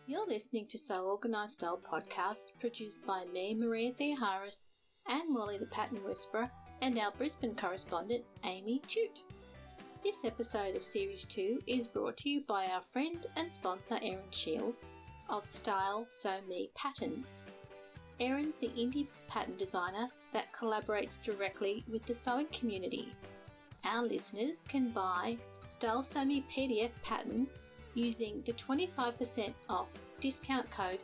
You're listening to So Organised Style podcast, produced by me, Maria Theoharis, and Molly the Pattern Whisperer, and our Brisbane correspondent, Amy Chute. This episode of Series 2 is brought to you by our friend and sponsor Erin Shields of Style Sew Me Patterns. Erin's the indie pattern designer that collaborates directly with the sewing community. Our listeners can buy Style Sew Me PDF patterns using the 25% off discount code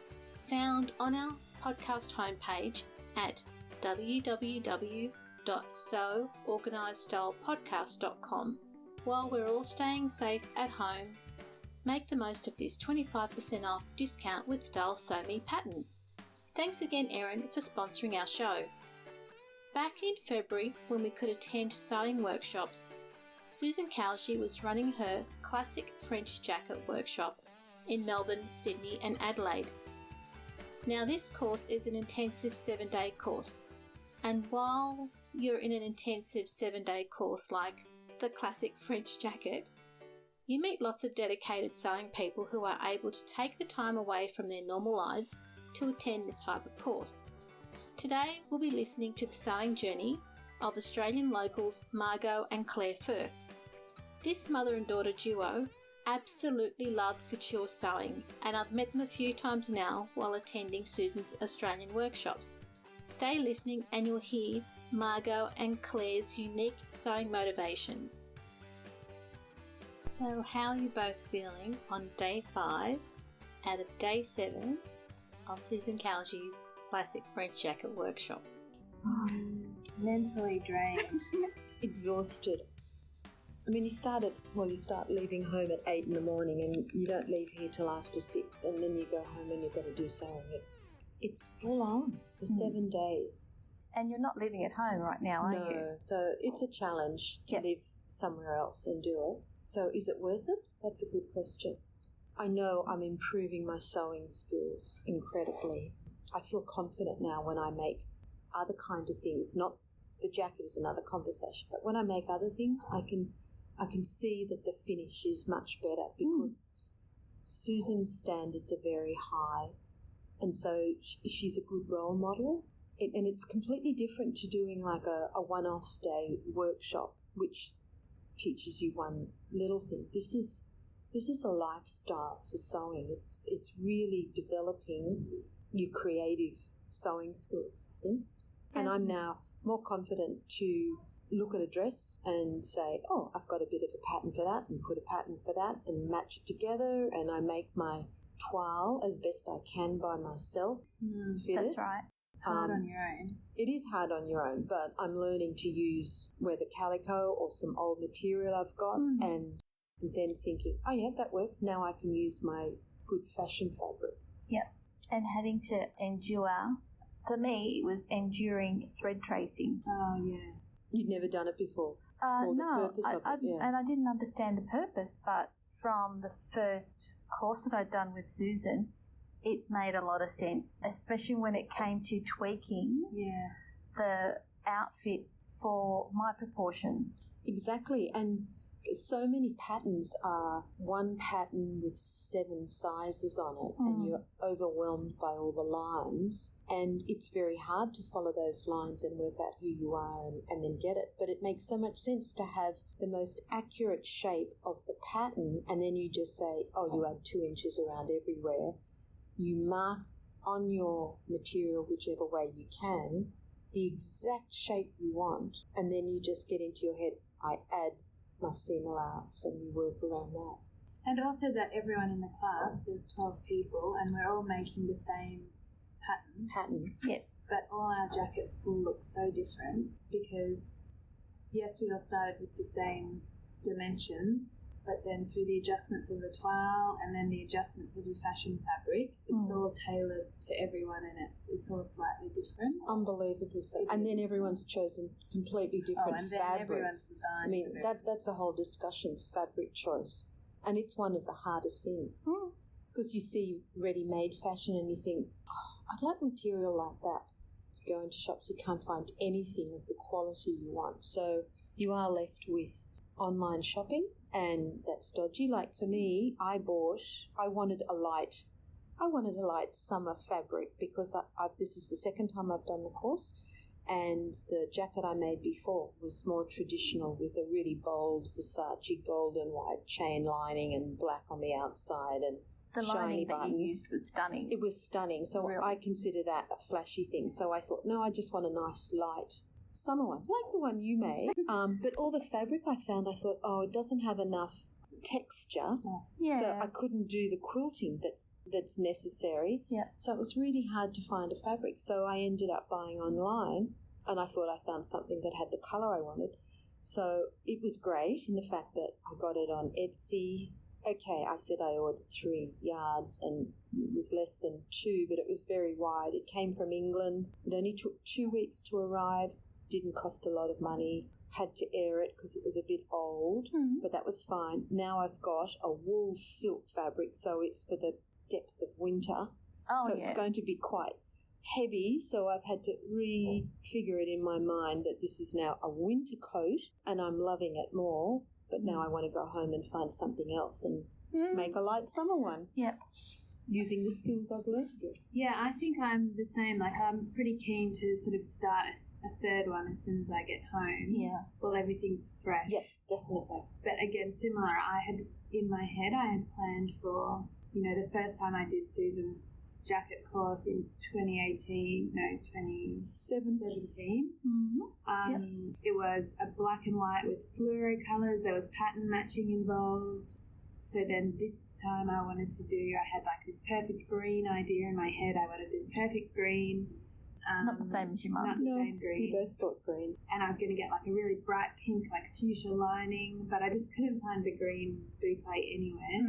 found on our podcast homepage at www.soorganisedstylepodcast.com. While we're all staying safe at home, make the most of this 25% off discount with Style Sew Me patterns. Thanks again, Erin, for sponsoring our show. Back in February, when we could attend sewing workshops, Susan Calgie was running her classic French jacket workshop in Melbourne, Sydney and Adelaide. Now this course is an intensive 7-day course, and while you're in an intensive 7-day course like the classic French jacket, you meet lots of dedicated sewing people who are able to take the time away from their normal lives to attend this type of course. Today we'll be listening to the sewing journey of Australian locals Margo and Clare Firth. This mother and daughter duo absolutely love couture sewing, and I've met them a few times now while attending Susan's Australian workshops. Stay listening and you'll hear Margo and Clare's unique sewing motivations. So how are you both feeling on day 5 out of day 7 of Susan Calgie's classic French jacket workshop? Mentally drained. Exhausted. I mean, you start leaving home at 8 in the morning and you don't leave here till after 6, and then you go home and you've got to do sewing. It's full on for 7 days. And you're not living at home right now, are you? No, so it's a challenge to live somewhere else and do it. So is it worth it? That's a good question. I know I'm improving my sewing skills incredibly. I feel confident now when I make other kind of things. Not the jacket is another conversation, but when I make other things, I can see that the finish is much better because Susan's standards are very high, and so she's a good role model. And it's completely different to doing like a one-off day workshop, which teaches you one little thing. This is a lifestyle for sewing. It's really developing your creative sewing skills, I think. And I'm now more confident to look at a dress and say, oh, I've got a bit of a pattern for that, and put a pattern for that and match it together, and I make my toile as best I can by myself. That's right. It's hard on your own. It is hard on your own, but I'm learning to use whether calico or some old material I've got and then thinking, oh yeah, that works. Now I can use my good fashion fabric. Yep. And having to endure, for me, it was enduring thread tracing. Oh, yeah. You'd never done it before? No, and I didn't understand the purpose, but from the first course that I'd done with Susan, it made a lot of sense, especially when it came to tweaking the outfit for my proportions. Exactly, and so many patterns are one pattern with 7 sizes on it, and you're overwhelmed by all the lines, and it's very hard to follow those lines and work out who you are and then get it. But it makes so much sense to have the most accurate shape of the pattern, and then you just say, oh, you add 2 inches around everywhere. You mark on your material, whichever way you can, the exact shape you want, and then you just get into your head, I add my seam allowance, and you work around that. And also that everyone in the class, there's 12 people, and we're all making the same pattern. Yes. But all our jackets will look so different because, yes, we all started with the same dimensions, but then through the adjustments of the toile and then the adjustments of the fashion fabric, it's all tailored to everyone, and it's all slightly different. Unbelievably so. And then everyone's chosen completely different and then fabrics. everyone's designed. I mean, that's a whole discussion, fabric choice. And it's one of the hardest things because you see ready-made fashion and you think, oh, I'd like material like that. You go into shops, you can't find anything of the quality you want. So you are left with online shopping, and that's dodgy. Like for me, I wanted a light I wanted a light summer fabric because this is the second time I've done the course, and the jacket I made before was more traditional with a really bold Versace gold and white chain lining and black on the outside and the shiny lining button. That you used was stunning. It was stunning, so really? I consider that a flashy thing. So I thought, no, I just want a nice light summer one, like the one you made. But all the fabric I found, I thought, it doesn't have enough texture, so I couldn't do the quilting that's necessary. Yeah. So it was really hard to find a fabric. So I ended up buying online, and I thought I found something that had the colour I wanted. So it was great in the fact that I got it on Etsy. Okay, I said I ordered 3 yards, and it was less than 2, but it was very wide. It came from England. It only took 2 weeks to arrive. Didn't cost a lot of money. Had to air it because it was a bit old, but that was fine. Now I've got a wool silk fabric, so it's for the depth of winter. It's going to be quite heavy, so I've had to refigure it in my mind that this is now a winter coat, and I'm loving it more, but now I want to go home and find something else and make a light summer one. Yep. Using the skills I've learned again. Yeah, I think I'm the same. Like, I'm pretty keen to sort of start a third one as soon as I get home. Yeah. Well, everything's fresh. Yeah, definitely. But again, similar, I had planned for, the first time I did Susan's jacket course in 2017. Mm-hmm. It was a black and white with fluoro colours. There was pattern matching involved. So then this time I had like this perfect green idea in my head. I wanted this perfect green. Not the same as your mum. Not the same green. We both thought green. And I was going to get like a really bright pink, like fuchsia lining, but I just couldn't find the green boucle anywhere.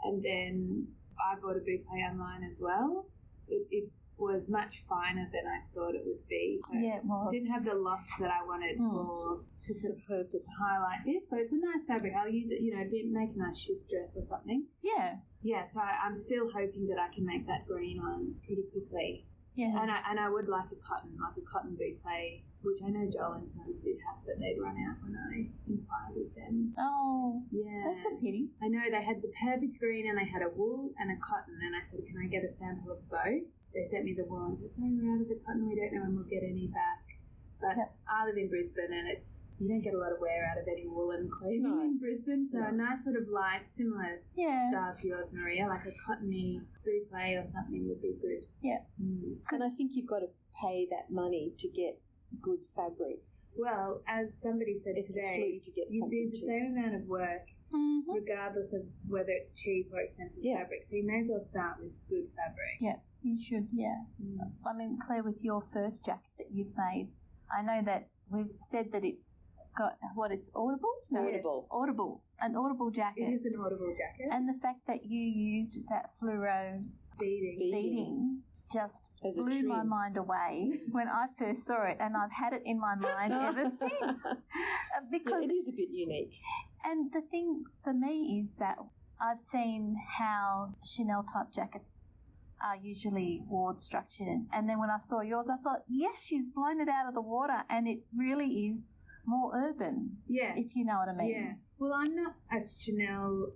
And then I bought a boucle online as well. It was much finer than I thought it would be. So it was. It didn't have the loft that I wanted to sort of purpose highlight this. So it's a nice fabric. I'll use it, make a nice shift dress or something. Yeah. Yeah, so I'm still hoping that I can make that green one pretty quickly. Yeah. And I would like a cotton boucle, which I know Joel and Sons did have, but they'd run out when I inquired with them. Oh, yeah. That's a pity. I know they had the perfect green and they had a wool and a cotton, and I said, can I get a sample of both? They sent me the wool and said, sorry, we're out of the cotton, we don't know when we'll get any back. But I live in Brisbane, and you don't get a lot of wear out of any woolen clothing in Brisbane, so a nice sort of light, similar style to yours, Maria, like a cottony boucle or something would be good. Yeah. And I think you've got to pay that money to get good fabric. Well, as somebody said today, you do the same amount of work regardless of whether it's cheap or expensive fabric, so you may as well start with good fabric. Yeah, you should, I mean, Claire, with your first jacket that you've made, I know that we've said that it's got, it's audible? No. Audible. An audible jacket. It is an audible jacket. And the fact that you used that fluoro beading just blew my mind away when I first saw it, and I've had it in my mind ever since. Because it is a bit unique. And the thing for me is that I've seen how Chanel type jackets are usually ward structured, and then when I saw yours I thought, yes, she's blown it out of the water, and it really is more urban, if you know what I mean. Well, I'm not a Chanel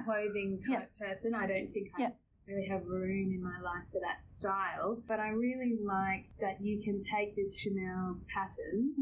clothing type person. I don't think I really have room in my life for that style, but I really like that you can take this Chanel pattern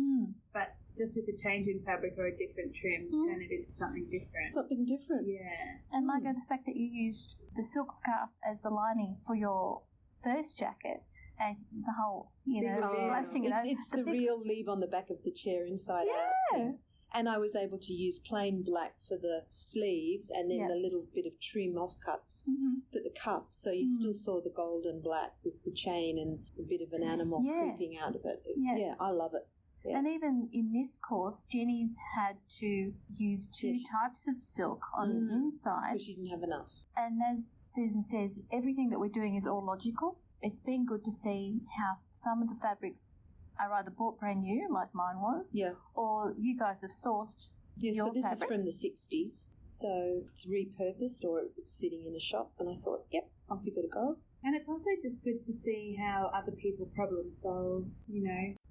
but just with a change in fabric or a different trim, turn it into something different. Something different. Yeah. And Margo, the fact that you used the silk scarf as the lining for your first jacket, and the whole, flashing it over. It's the real leave on the back of the chair inside out. Yeah. And I was able to use plain black for the sleeves, and then the little bit of trim offcuts for the cuffs. So you still saw the gold and black with the chain and a bit of an animal creeping out of it. Yeah, I love it. Yeah. And even in this course, Jenny's had to use 2 types of silk on the inside. Because she didn't have enough. And as Susan says, everything that we're doing is all logical. It's been good to see how some of the fabrics are either bought brand new, like mine was, or you guys have sourced your this fabrics. is from the 60s. So it's repurposed, or it's sitting in a shop, and I thought, I'll give it a go. And it's also just good to see how other people problem solve,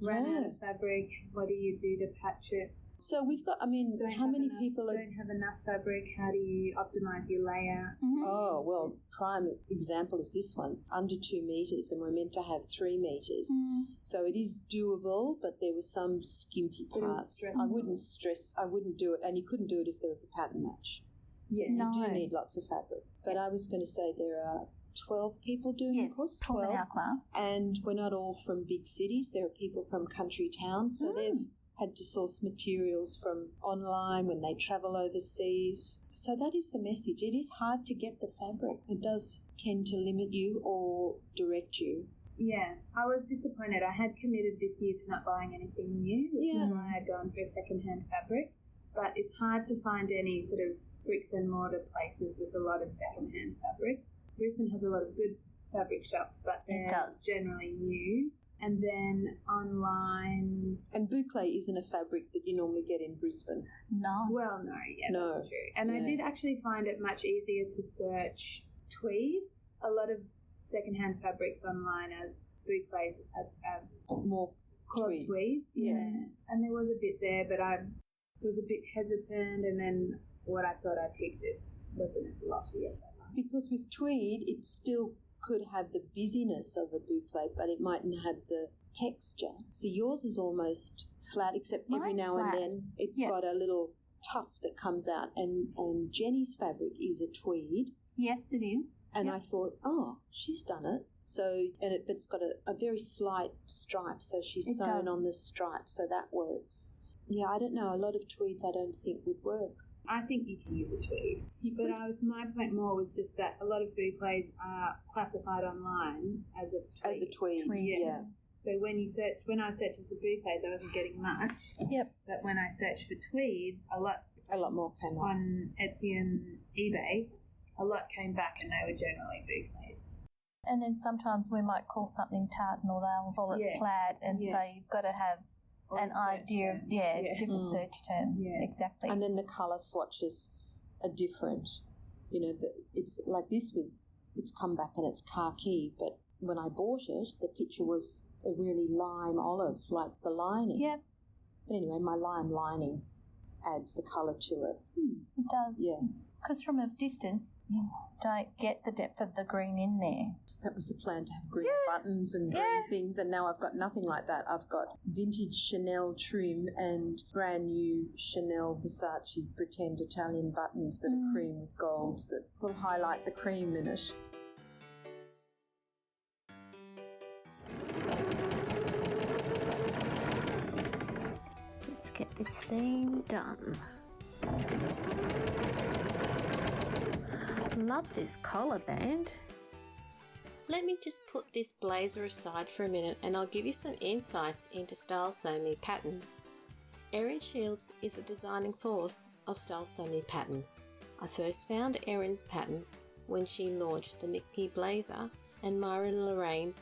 run out of fabric, what do you do to patch it? So we've got, I mean, how many people don't have enough fabric? How do you optimise your layout? Mm-hmm. Oh, well, prime example is this one, under 2 metres, and we're meant to have 3 metres. So it is doable, but there were some skimpy parts. I wouldn't do it, and you couldn't do it if there was a pattern match. So you do need lots of fabric. But I was going to say there are 12 people doing the course. 12 in our class. And we're not all from big cities. There are people from country towns, so they've had to source materials from online when they travel overseas. So that is the message. It is hard to get the fabric. It does tend to limit you or direct you. Yeah, I was disappointed. I had committed this year to not buying anything new, which is why I had gone for second-hand fabric. But it's hard to find any sort of bricks and mortar places with a lot of second-hand fabric. Brisbane has a lot of good fabric shops, but they're generally new. And then online... And boucle isn't a fabric that you normally get in Brisbane. No. Well, no, that's true. And I did actually find it much easier to search tweed. A lot of second-hand fabrics online are boucles, more called tweed. Yeah. And there was a bit there, but I was a bit hesitant, and then what I thought I picked it wasn't as lofty as I liked. Because with tweed, it still could have the busyness of a boucle, but it mightn't have the texture. So yours is almost flat, except every now and then it's got a little tuft that comes out. And Jenny's fabric is a tweed. Yes, it is. And I thought, oh, she's done it. So, but it's got a very slight stripe, so she's sewn on the stripe, so that works. Yeah, I don't know. A lot of tweeds I don't think would work. I think you can use a tweed. But my point more was just that a lot of boucles are classified online as a tweed. As a tweed, yeah. So when I searched for boucles, I wasn't getting much. Yep. But when I searched for tweeds, a lot more came up. On Etsy and eBay, a lot came back, and they were generally boucles. And then sometimes we might call something tartan, or they'll call it plaid, and so you've got to have an idea of different search terms. Yeah. Exactly. And then the colour swatches are different. You know, it's like it's come back and it's khaki, but when I bought it, the picture was a really lime olive, like the lining. Yeah. But anyway, my lime lining adds the colour to it. It does. Yeah. Because from a distance, you don't get the depth of the green in there. That was the plan, to have green buttons and green things, and now I've got nothing like that. I've got vintage Chanel trim and brand new Chanel Versace pretend Italian buttons that are cream with gold that will highlight the cream in it. Let's get this thing done. Love this collar band. Let me just put this blazer aside for a minute and I'll give you some insights into Style Sew Me patterns. Erin Shields is a designing force of Style Sew Me patterns. I first found Erin's patterns when she launched the Nikki Blazer, and Myra Lorraine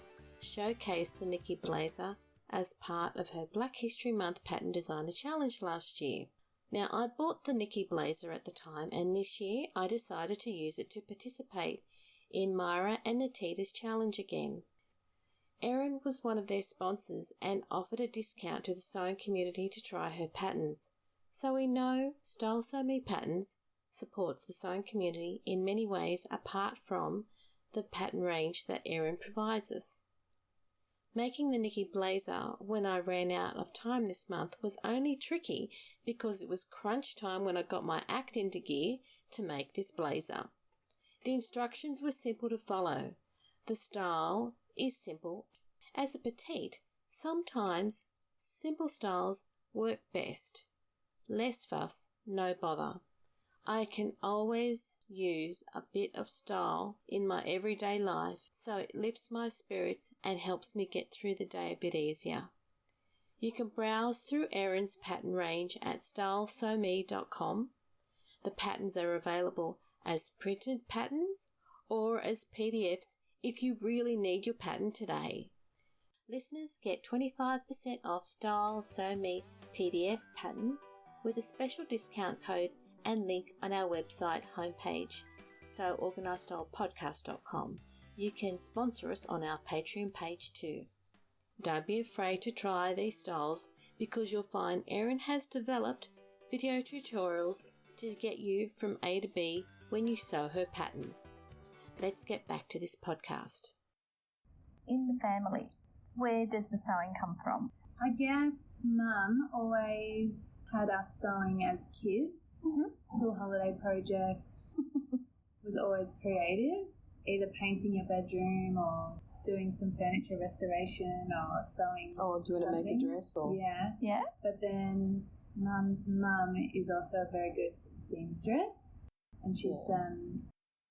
showcased the Nikki Blazer as part of her Black History Month Pattern Designer Challenge last year. Now, I bought the Nikki Blazer at the time, and this year I decided to use it to participate in Myra and Natita's challenge again. Erin was one of their sponsors and offered a discount to the sewing community to try her patterns. So we know Style Sew Me Patterns supports the sewing community in many ways apart from the pattern range that Erin provides us. Making the Nikki Blazer when I ran out of time this month was only tricky because it was crunch time when I got my act into gear to make this blazer. The instructions were simple to follow. The style is simple. As a petite, sometimes simple styles work best. Less fuss, no bother. I can always use a bit of style in my everyday life, so it lifts my spirits and helps me get through the day a bit easier. You can browse through Erin's pattern range at stylesewme.com. The patterns are available as printed patterns or as PDFs if you really need your pattern today. Listeners get 25% off Style Sew Me PDF patterns with a special discount code and link on our website homepage, seworganisedstylepodcast.com. You can sponsor us on our Patreon page too. Don't be afraid to try these styles because you'll find Erin has developed video tutorials to get you from A to B when you sew her patterns. Let's get back to this podcast. In the family, where does the sewing come from? I guess Mum always had us sewing as kids. School holiday projects. Was always creative, either painting your bedroom or doing some furniture restoration or sewing. Oh, do you want to make a dress? Or? Yeah. But then Mum's mum is also a very good seamstress, and she's done,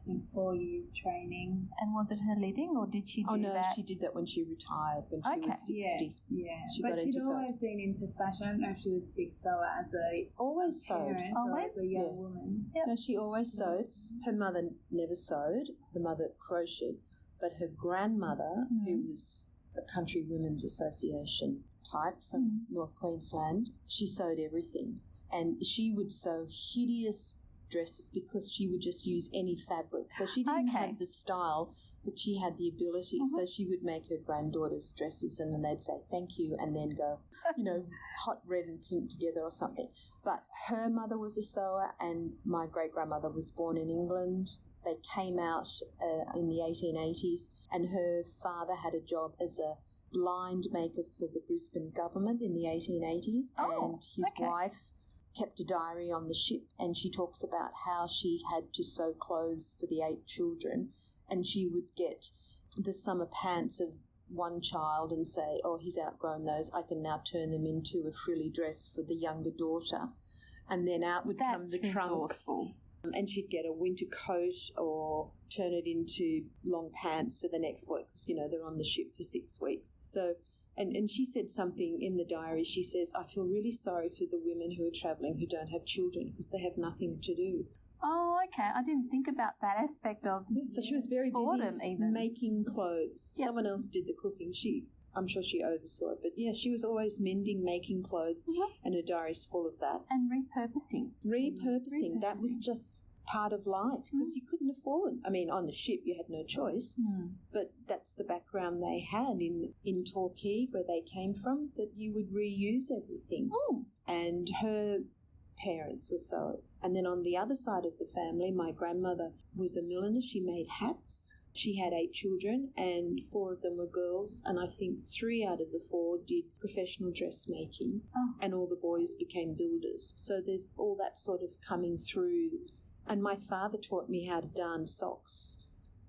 I think, 4 years training. And was it her living, or did she do that? Oh, no, she did that when she retired, when she was 60. Yeah. But she'd always been into fashion. I don't know if she was a big sewer as a always parent sewed. or as a young woman. Yep. No, she always sewed. Her mother never sewed. Her mother crocheted. But her grandmother, who was a Country Women's Association type from North Queensland, she sewed everything. And she would sew hideous dresses because she would just use any fabric. So she didn't have the style, but she had the ability. So she would make her granddaughters dresses and then they'd say thank you and then go, hot red and pink together or something. But her mother was a sewer and my great-grandmother was born in England. They came out in the 1880s and her father had a job as a blind maker for the Brisbane government in the 1880s and his wife kept a diary on the ship, and she talks about how she had to sew clothes for the 8 children, and she would get the summer pants of one child and say, oh, he's outgrown those, I can now turn them into a frilly dress for the younger daughter. And then out would come the trunks. And she'd get a winter coat or turn it into long pants for the next boy because, they're on the ship for 6 weeks. So, and she said something in the diary. She says, I feel really sorry for the women who are travelling who don't have children because they have nothing to do. Oh, okay. I didn't think about that aspect of So she was very boredom busy even. making clothes. Yep. Someone else did the cooking. I'm sure she oversaw it. But, she was always mending, making clothes, and her diary's full of that. And repurposing. Repurposing. That was just part of life because you couldn't afford. I mean, on the ship you had no choice, but that's the background they had in Torquay where they came from, that you would reuse everything. And her parents were sewers. And then on the other side of the family, my grandmother was a milliner. She made hats. She had 8 children and 4 of them were girls, and I think 3 out of the 4 did professional dressmaking, and all the boys became builders. So there's all that sort of coming through. And my father taught me how to darn socks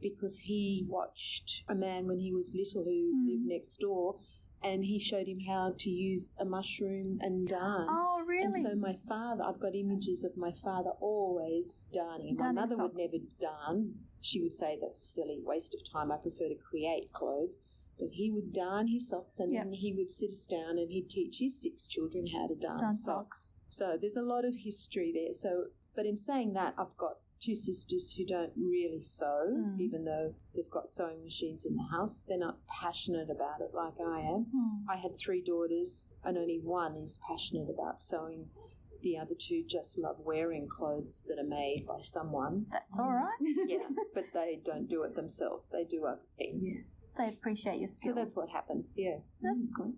because he watched a man when he was little who lived next door, and he showed him how to use a mushroom and darn. Oh, really? And so my father, I've got images of my father always darning. My mother would never darn. She would say that's a silly waste of time. I prefer to create clothes. But he would darn his socks, and then he would sit us down and he'd teach his 6 children how to darn socks. So there's a lot of history there. But in saying that, I've got 2 sisters who don't really sew, even though they've got sewing machines in the house. They're not passionate about it like I am. I had 3 daughters, and only one is passionate about sewing. The other 2 just love wearing clothes that are made by someone. That's all right. But they don't do it themselves. They do other things. Yeah. They appreciate your skills. So that's what happens, That's good.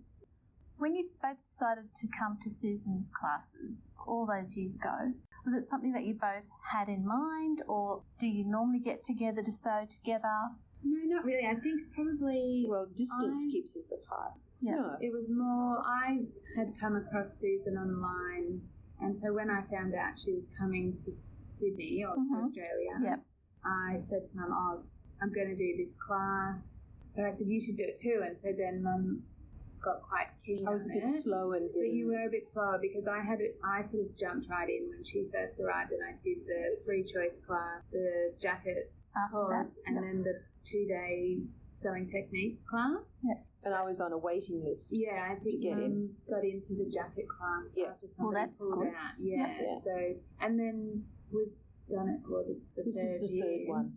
When you both decided to come to Susan's classes all those years ago, was it something that you both had in mind, or do you normally get together to sew together? No, not really. I think probably... Well, distance keeps us apart. Yeah. No. It was more... I had come across Susan online, and so when I found out she was coming to Sydney or to Australia, I said to Mum, I'm going to do this class. But I said, you should do it too. And so then Mum got quite keen. I was a bit slow and but you were a bit slower because I sort of jumped right in when she first arrived, and I did the free choice class, the jacket course, and then the 2-day sewing techniques class. And I was on a waiting list. I think Mum got into the jacket class after somebody pulled out. So, and then we've done it. Well, this is the third one.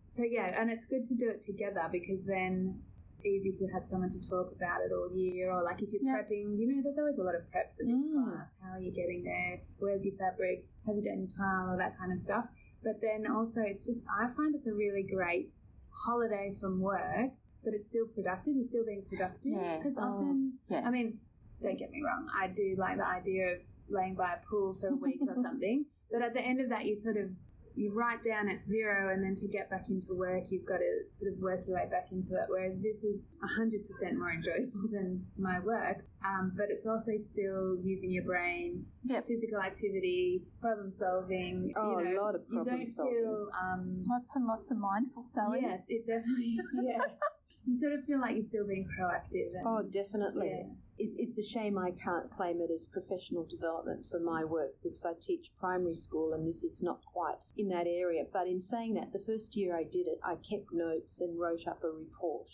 So and it's good to do it together because then easy to have someone to talk about it all year, or like if you're prepping, there's always a lot of prep for this class. How are you getting there? Where's your fabric? Have you done your trial? All that kind of stuff. But then also it's just, I find it's a really great holiday from work, but it's still productive. You're still being productive because often, I mean, don't get me wrong, I do like the idea of laying by a pool for a week or something. But at the end of that, you write down at 0, and then to get back into work, you've got to sort of work your way back into it. Whereas this is 100% more enjoyable than my work. But it's also still using your brain, physical activity, problem solving. Oh, a lot of problem solving. You don't feel... lots and lots of mindful sewing. Yes, it definitely, You sort of feel like you're still being proactive. Oh, definitely. Yeah. It's a shame I can't claim it as professional development for my work because I teach primary school and this is not quite in that area. But in saying that, the first year I did it, I kept notes and wrote up a report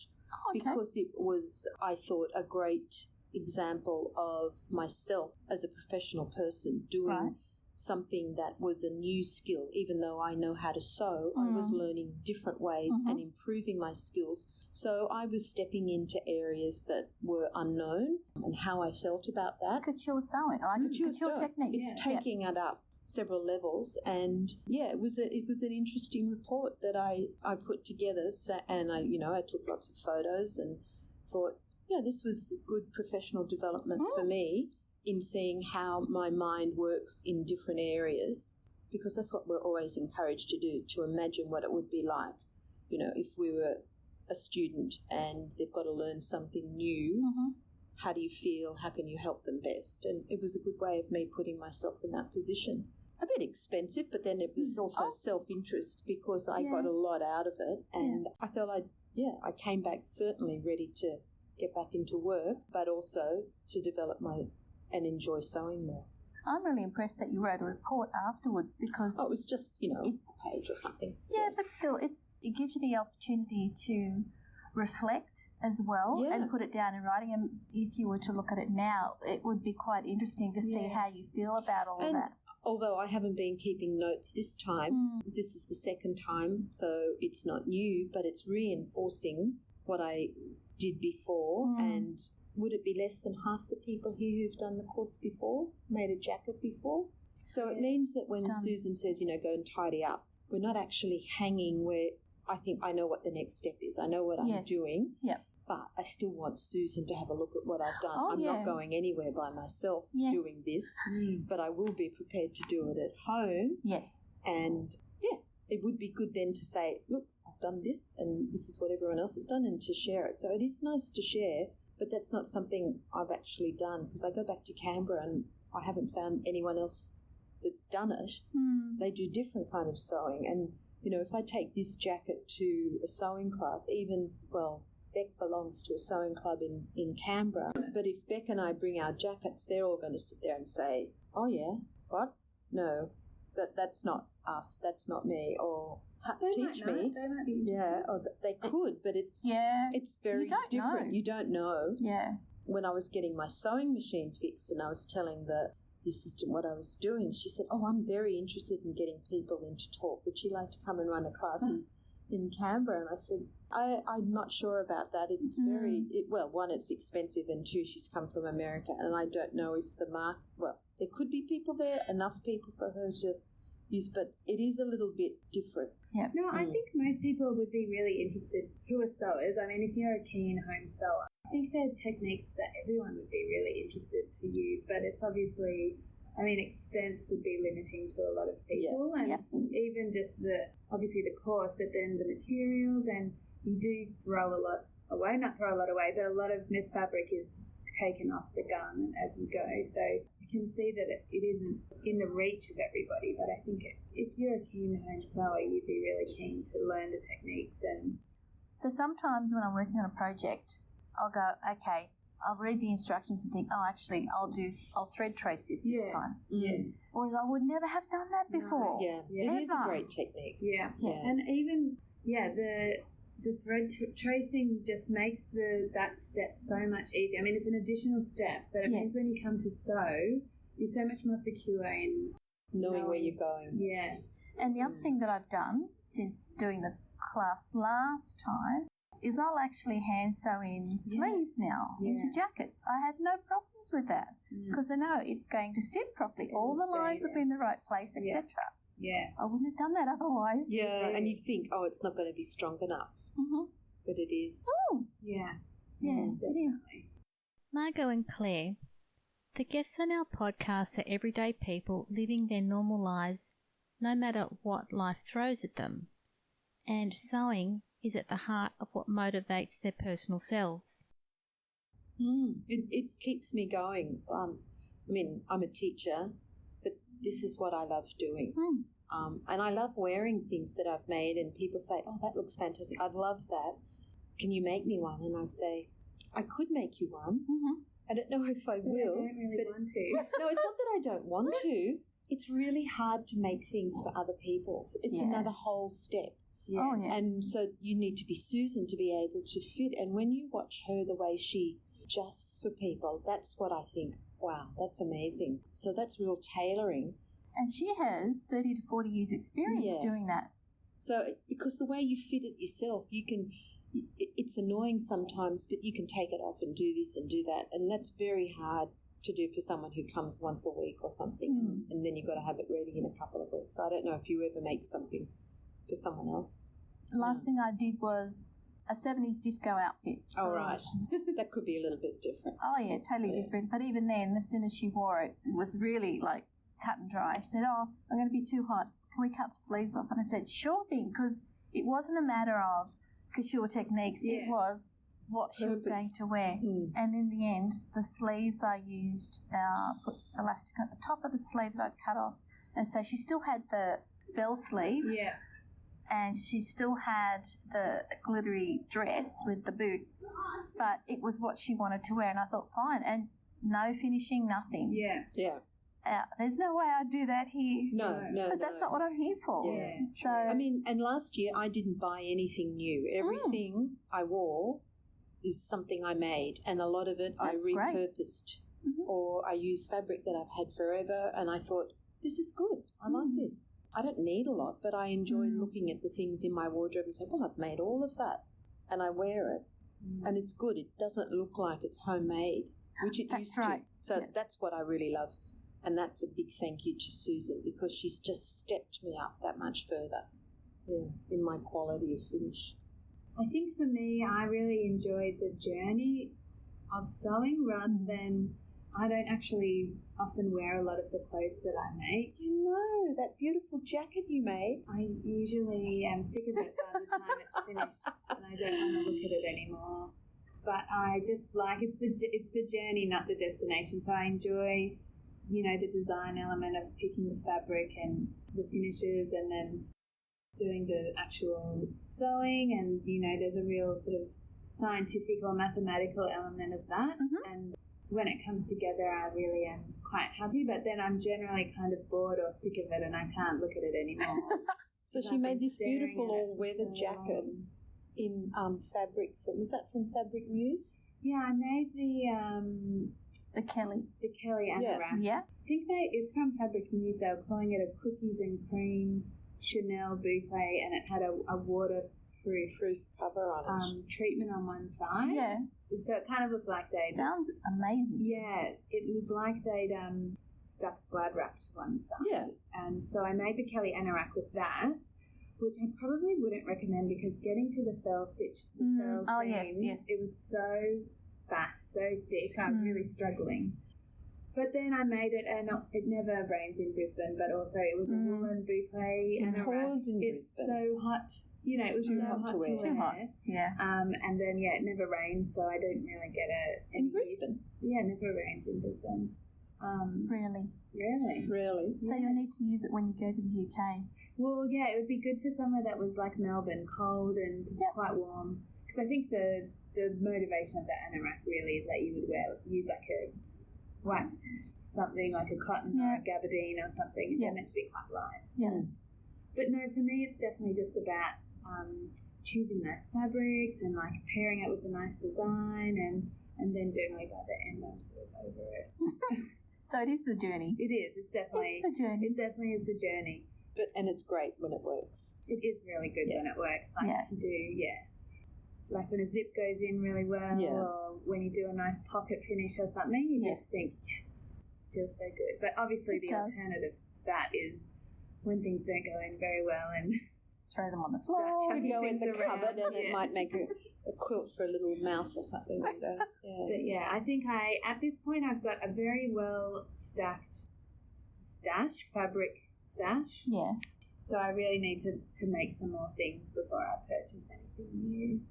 because it was, I thought, a great example of myself as a professional person doing something that was a new skill. Even though I know how to sew, I was learning different ways and improving my skills. So I was stepping into areas that were unknown and how I felt about that. Couture sewing, couture technique. It's taking it up several levels, and it was an interesting report that I put together. So, and I took lots of photos and thought, this was good professional development for me in seeing how my mind works in different areas, because that's what we're always encouraged to do, to imagine what it would be like, if we were a student and they've got to learn something new. How do you feel? How can you help them best? And it was a good way of me putting myself in that position. A bit expensive, but then it was also self-interest because I got a lot out of it, and I felt I came back certainly ready to get back into work, but also to develop and enjoy sewing more. I'm really impressed that you wrote a report afterwards because... it was just, it's a page or something. Yeah, but still, it gives you the opportunity to reflect as well and put it down in writing. And if you were to look at it now, it would be quite interesting to see how you feel about all of that. Although I haven't been keeping notes this time, this is the second time, so it's not new, but it's reinforcing what I did before. And would it be less than half the people here who've done the course before, made a jacket before? So it means that when Susan says, go and tidy up, we're not actually hanging where I think I know what the next step is. I know what I'm doing, but I still want Susan to have a look at what I've done. I'm not going anywhere by myself doing this, but I will be prepared to do it at home. Yes. And, it would be good then to say, look, I've done this and this is what everyone else has done, and to share it. So it is nice to share, but that's not something I've actually done because I go back to Canberra and I haven't found anyone else that's done it. They do different kind of sewing, and if I take this jacket to a sewing class, Beck belongs to a sewing club in Canberra, but if Beck and I bring our jackets, they're all going to sit there and say, oh yeah, what? No, that's not us, that's not me, or teach me. They might be or they could, but it's very different. You don't know. Yeah. When I was getting my sewing machine fixed and I was telling the assistant what I was doing, she said, oh, I'm very interested in getting people in to talk. Would you like to come and run a class in Canberra? And I said, I'm not sure about that. It's one, it's expensive, and two, she's come from America, and I don't know if there could be people there, enough people for her to use, but it is a little bit different. Yeah. No, I think most people would be really interested who are sewers. I mean, if you're a keen home sewer, I think there are techniques that everyone would be really interested to use, but it's obviously, expense would be limiting to a lot of people, and even just the course, but then the materials, and you do throw a lot away, not throw a lot away, but a lot of knit fabric is taken off the garment as you go, so you can see that it isn't in the reach of everybody, but I think if you're a keen home sewer, you'd be really keen to learn the techniques. And so sometimes when I'm working on a project, I'll go, okay, I'll read the instructions and think, actually, I'll thread trace this time. Yeah. Whereas I would never have done that before. No. Yeah. It is a great technique. Yeah. And even, the thread tracing just makes that step so much easier. I mean, it's an additional step, but it means when you come to sew, you're so much more secure in knowing where you're going. Yeah. And the other thing that I've done since doing the class last time is I'll actually hand sew in sleeves now into jackets. I have no problems with that because I know it's going to sit properly. All the lines will be in the right place, etc. Yeah. I wouldn't have done that otherwise. Yeah, and you think, it's not going to be strong enough. But it is. Oh. Yeah. Yeah, it is. Margo and Clare, The guests on our podcast are everyday people living their normal lives, no matter what life throws at them. And sewing is at the heart of what motivates their personal selves. It keeps me going. I'm a teacher, but this is what I love doing. And I love wearing things that I've made, and people say, oh, that looks fantastic. I'd love that. Can you make me one? And I say, I could make you one. I don't know if I will. I don't really want to. No, it's not that I don't want to. It's really hard to make things for other people. It's another whole step. Yeah. Oh, yeah. And so you need to be Susan to be able to fit. And when you watch her, the way she adjusts for people, that's what I think, wow, that's amazing. So that's real tailoring. And she has 30 to 40 years experience doing that. So because the way you fit it yourself, you can... It's annoying sometimes, but you can take it off and do this and do that. And that's very hard to do for someone who comes once a week or something. And then you've got to have it ready in a couple of weeks. I don't know if you ever make something for someone else. Last thing I did was a 70s disco outfit. Oh, right. That could be a little bit different. Oh, yeah, totally different. But even then, as soon as she wore it, it was really like cut and dry. She said, oh, I'm going to be too hot. Can we cut the sleeves off? And I said, sure thing, because it wasn't a matter of couture techniques. It was what she was going to wear. And in the end, the sleeves I used, put elastic at the top of the sleeves I'd cut off. And so she still had the bell sleeves. Yeah. And she still had the glittery dress with the boots. But it was what she wanted to wear. And I thought, fine. And no finishing, nothing. Yeah. Yeah. There's no way I'd do that here. No. But that's not what I'm here for. Yeah. So I mean, and last year I didn't buy anything new. Everything I wore is something I made, and a lot of it That's I repurposed. Or I used fabric that I've had forever, and I thought, this is good. I like this. I don't need a lot, but I enjoy looking at the things in my wardrobe and say, well, I've made all of that, and I wear it, and it's good. It doesn't look like it's homemade, which it used to. So that's what I really love. And that's a big thank you to Susan, because she's just stepped me up that much further in my quality of finish. I think for me, I really enjoyed the journey of sewing rather than... I don't actually often wear a lot of the clothes that I make. You know, that beautiful jacket you made. I usually am sick of it by the time it's finished, and I don't want to look at it anymore. But I just like it's the journey, not the destination. So I enjoy, the design element of picking the fabric and the finishes, and then doing the actual sewing. And there's a real sort of scientific or mathematical element of that. And when it comes together, I really am quite happy. But then I'm generally kind of bored or sick of it, and I can't look at it anymore. So she made this beautiful all-weather jacket in fabric. Was that from Fabric Muse? Yeah, I made the Kelly anorak. Yeah. I think it's from Fabric Muse. They were calling it a cookies and cream Chanel boucle, and it had a waterproof cover on it. Treatment on one side. Yeah. So it kind of looked like they'd... Sounds amazing. Yeah, it was like they'd stuck glad wrap to one side. Yeah. And so I made the Kelly anorak with that, which I probably wouldn't recommend, because getting to the fell stitch, yes. It was so fat, so thick, I was really struggling. But then I made it, and it never rains in Brisbane, but also it was a woolen boucle. It pours in It's Brisbane. so hot. It was too so hot to wear. Too hot. Yeah. And then, it never rains, so I don't really get it. In Brisbane? Yeah, it never rains in Brisbane. Really? Really? So you'll need to use it when you go to the UK. Well, yeah, it would be good for somewhere that was like Melbourne, cold and quite warm. Because I think the motivation of the anorak really is that you would use like a waxed something, like a cotton or a gabardine or something. They're meant to be quite light. Yeah. But no, for me it's definitely just about choosing nice fabrics and like pairing it with a nice design, and then generally by the end I'm sort of over it. So it is the journey. It is. It's definitely the journey. It definitely is the journey. And it's great when it works. It is really good when it works. Like to do, like when a zip goes in really well, or when you do a nice pocket finish or something, you just think, yes, it feels so good. But obviously the alternative to that is when things don't go in very well and throw them on the floor. They go in the cupboard and it might make a quilt for a little mouse or something like that. Yeah. But yeah, I think at this point I've got a very well stacked fabric stash. Yeah. So I really need to make some more things before I purchase anything new.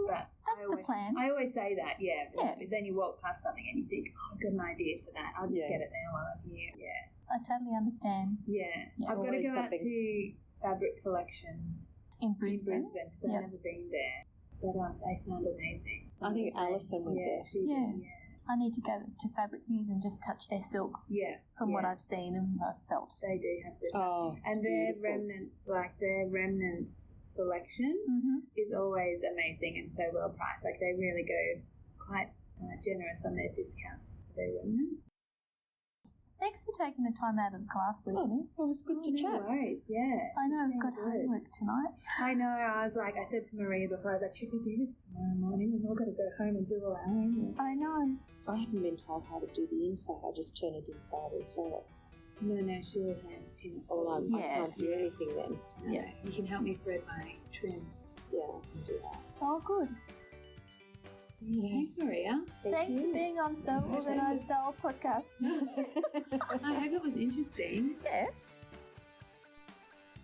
But that's the plan. I always say that, yeah. Then you walk past something and you think, oh, I've got an idea for that. I'll just get it now while I'm here. Yeah. I totally understand. Yeah. I've got to go out to Fabric Collection in Brisbane because I've never been there. But they sound amazing. I think Alison went there. She did, I need to go to Fabric News and just touch their silks. Yeah. From what I've seen and I've felt. They do have this. Oh, and their remnants selection is always amazing and so well priced. Like they really go quite generous on their discounts for their remnants. Thanks for taking the time out of the class with me. It was good to chat. No worries, yeah. I know, we've got homework tonight. I know, I said to Maria before, I was like, should we do this tomorrow morning? We've all got to go home and do all our homework. I know. I haven't been told how to do the inside. I just turn it inside and sew it. No, she'll hand pin it. I can't do anything then. No, yeah. You can help me thread my trim. Yeah, I can do that. Oh, good. Yeah. Thanks, Maria. Thanks for being on So Organised Style Podcast. I hope it was interesting. Yeah.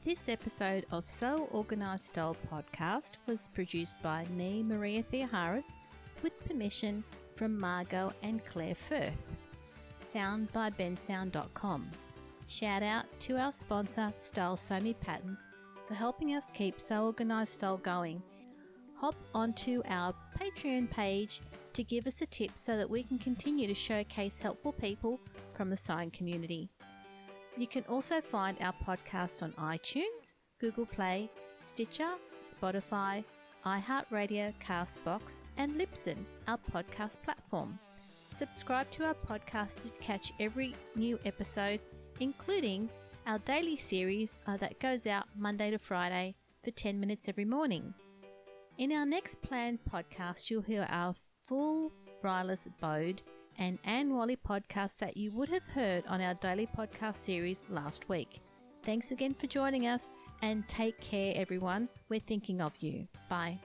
This episode of So Organised Style Podcast was produced by me, Maria Theoharis, with permission from Margo and Clare Firth. Sound by bensound.com. Shout out to our sponsor, Style Sew Me Patterns, for helping us keep So Organised Style going. Hop onto our Patreon page to give us a tip so that we can continue to showcase helpful people from the sewing community. You can also find our podcast on iTunes, Google Play, Stitcher, Spotify, iHeartRadio, Castbox, and Libsyn, our podcast platform. Subscribe to our podcast to catch every new episode, including our daily series that goes out Monday to Friday for 10 minutes every morning. In our next planned podcast, you'll hear our full Ryla's Bode and Anne Wally podcast that you would have heard on our daily podcast series last week. Thanks again for joining us and take care, everyone. We're thinking of you. Bye.